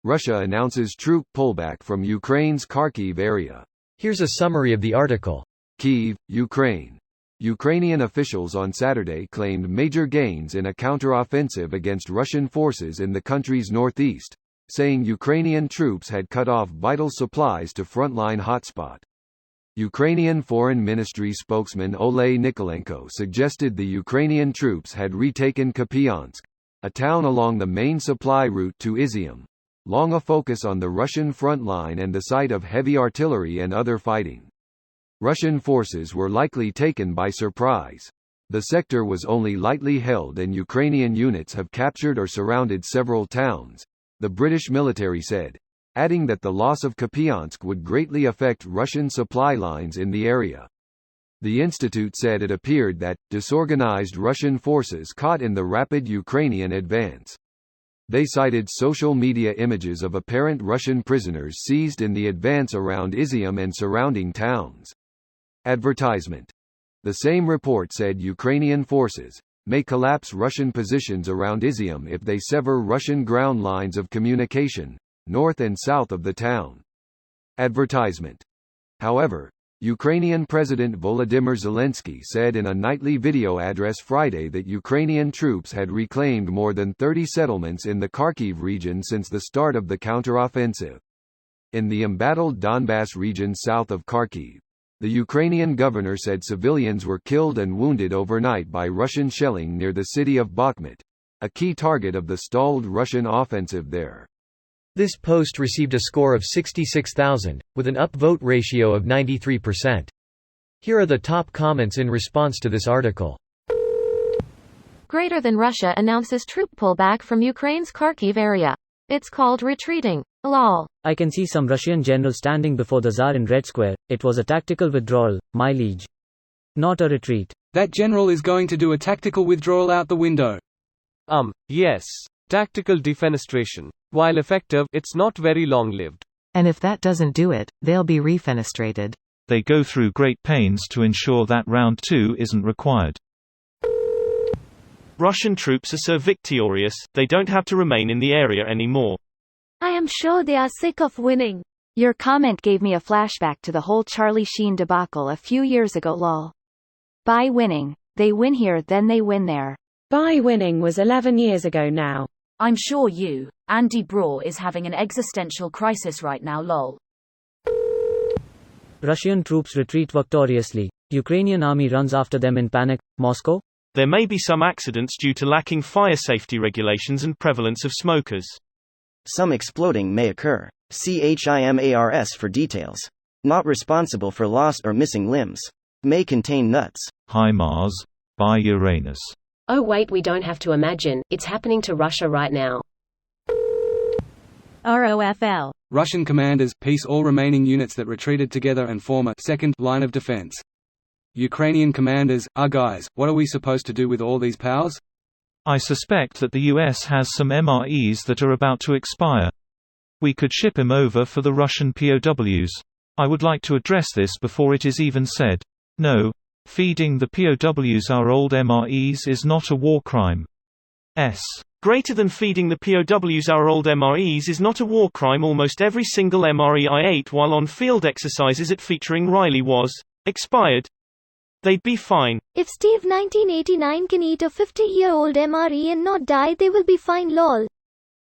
Russia announces troop pullback from Ukraine's Kharkiv area. Here's a summary of the article. Kyiv, Ukraine. Ukrainian officials on Saturday claimed major gains in a counteroffensive against Russian forces in the country's northeast, saying Ukrainian troops had cut off vital supplies to frontline hotspot. Ukrainian Foreign Ministry spokesman Oleh Nikolenko suggested the Ukrainian troops had retaken Kupiansk, a town along the main supply route to Izium, long a focus on the Russian front line and the site of heavy artillery and other fighting. Russian forces were likely taken by surprise. The sector was only lightly held and Ukrainian units have captured or surrounded several towns, the British military said, adding that the loss of Kupiansk would greatly affect Russian supply lines in the area. The institute said it appeared that disorganized Russian forces caught in the rapid Ukrainian advance. They cited social media images of apparent Russian prisoners seized in the advance around Izium and surrounding towns. Advertisement. The same report said Ukrainian forces may collapse Russian positions around Izium if they sever Russian ground lines of communication, north and south of the town. Advertisement. However, Ukrainian President Volodymyr Zelensky said in a nightly video address Friday that Ukrainian troops had reclaimed more than 30 settlements in the Kharkiv region since the start of the counteroffensive. In the embattled Donbass region south of Kharkiv, the Ukrainian governor said civilians were killed and wounded overnight by Russian shelling near the city of Bakhmut, a key target of the stalled Russian offensive there. This post received a score of 66,000, with an upvote ratio of 93%. Here are the top comments in response to this article. Greater than Russia announces troop pullback from Ukraine's Kharkiv area. It's called retreating. Lol. I can see some Russian general standing before the Tsar in Red Square. It was a tactical withdrawal, my liege. Not a retreat. That general is going to do a tactical withdrawal out the window. Yes. Tactical defenestration. While effective, it's not very long-lived. And if that doesn't do it, they'll be refenestrated. They go through great pains to ensure that round 2 isn't required. Russian troops are so victorious, they don't have to remain in the area anymore. I am sure they are sick of winning. Your comment gave me a flashback to the whole Charlie Sheen debacle a few years ago lol. By winning, they win here then they win there. By winning was 11 years ago now. I'm sure you, Andy Braw is having an existential crisis right now lol. Russian troops retreat victoriously. Ukrainian army runs after them in panic. Moscow? There may be some accidents due to lacking fire safety regulations and prevalence of smokers. Some exploding may occur. See HIMARS for details. Not responsible for lost or missing limbs. May contain nuts. HIMARS, by Uranus. Oh wait, we don't have to imagine, it's happening to Russia right now. ROFL. Russian commanders piece all remaining units that retreated together and form a second line of defense. Ukrainian commanders, guys, what are we supposed to do with all these powers? I suspect that the US has some MREs that are about to expire. We could ship him over for the Russian POWs. I would like to address this before it is even said. No. Feeding the POWs our old MREs is not a war crime. Greater than feeding the POWs our old MREs is not a war crime. Almost every single MRE I ate while on field exercises at featuring Riley was expired. They'd be fine. If Steve 1989 can eat a 50-year-old MRE and not die, they will be fine lol.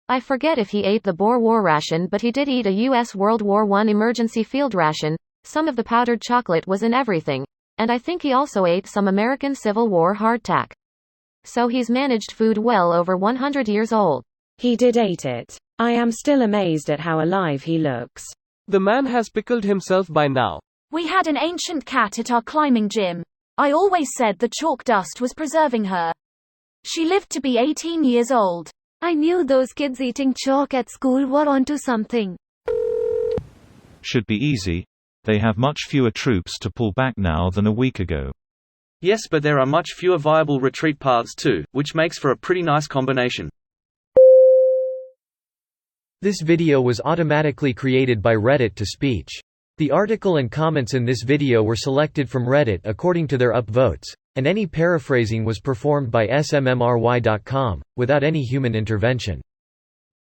I forget if he ate the Boer War ration, but he did eat a US World War I emergency field ration. Some of the powdered chocolate was in everything. And I think he also ate some American Civil War hardtack. So he's managed food well over 100 years old. He did eat it. I am still amazed at how alive he looks. The man has pickled himself by now. We had an ancient cat at our climbing gym. I always said the chalk dust was preserving her. She lived to be 18 years old. I knew those kids eating chalk at school were onto something. Should be easy. They have much fewer troops to pull back now than a week ago. Yes, but there are much fewer viable retreat paths too, which makes for a pretty nice combination. This video was automatically created by Reddit to speech. The article and comments in this video were selected from Reddit according to their upvotes, and any paraphrasing was performed by smmry.com, without any human intervention.